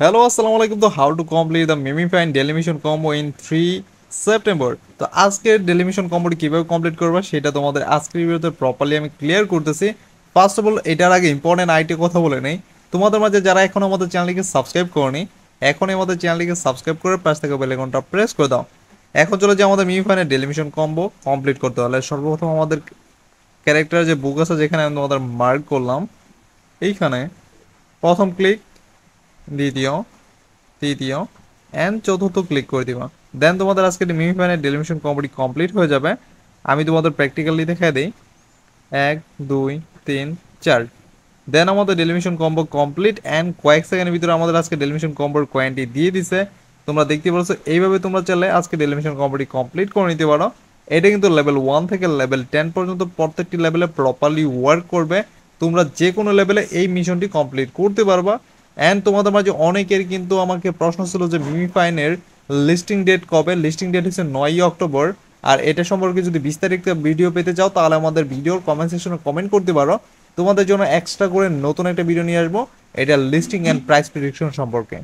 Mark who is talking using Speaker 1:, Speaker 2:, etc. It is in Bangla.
Speaker 1: হ্যালো আসসালামু আলাইকুম। তো how to complete the Memefi daily mission combo in 3 September. তো আজকের ডেলি মিশন কম্বোটি কীভাবে কমপ্লিট করবা সেটা তোমাদের আজকের ভিডিওতে প্রপারলি আমি ক্লিয়ার করতেছি। ফার্স্ট অফ অল এটার আগে ইম্পর্টেন্ট আইটি কথা বলে নেই। তোমাদের মাঝে যারা এখন আমাদের চ্যানেলটিকে সাবস্ক্রাইব করনি, এখনই আমাদের চ্যানেলটিকে সাবস্ক্রাইব করে পাশ থেকে বেল আইকনটা প্রেস করে দাও। এখন চলে যে আমাদের মিমিফাইনের ডেলি মিশন কম্বো কমপ্লিট করতে হলে সর্বপ্রথম আমাদের ক্যারেক্টার যে বুক আছে যেখানে আমি তোমাদের মার্ক করলাম, এইখানে প্রথম ক্লিক, দ্বিতীয়, তৃতীয় অ্যান্ড চতুর্থ ক্লিক করে দিবা। দেন তোমাদের আজকে মিমিফাইনের ডেলিমিশন কমপ্লিট কমপ্লিট হয়ে যাবে। আমি তোমাদের প্র্যাকটিক্যালি দেখাই দিই। 1 2 3 4। দেন আমাদের ডেলিমিশন কম্বো কমপ্লিট অ্যান্ড কয়েক সেকেন্ডের ভিতরে আমাদের আজকে ডেলিমিশন কম্বোর কোয়ান্টি দিয়ে দিছে। তোমরা দেখতে পাচ্ছ এইভাবে তোমরা চাইলে আজকে ডেলিমিশন কম্বোটি কমপ্লিট করে নিতে পারো। এটা কিন্তু লেভেল 1 থেকে লেভেল 10 পর্যন্ত প্রত্যেকটি লেভেলে প্রপারলি ওয়ার্ক করবে। তোমরা যে কোনো লেভেলে এই মিশনটি কমপ্লিট করতে পারবা। অ্যান্ড তোমাদের মাঝে অনেকের কিন্তু আমাকে প্রশ্ন ছিল যে মিমিফাইনের লিস্টিং ডেট কবে। লিস্টিং ডেট হচ্ছে 9 অক্টোবর। আর এটা সম্পর্কে যদি বিস্তারিত ভিডিও পেতে চাও তাহলে আমাদের ভিডিওর কমেন্ট সেকশনে কমেন্ট করতে পারো। তোমাদের জন্য এক্সট্রা করে নতুন একটা ভিডিও নিয়ে আসবো এটা লিস্টিং অ্যান্ড প্রাইস প্রেডিকশন সম্পর্কে।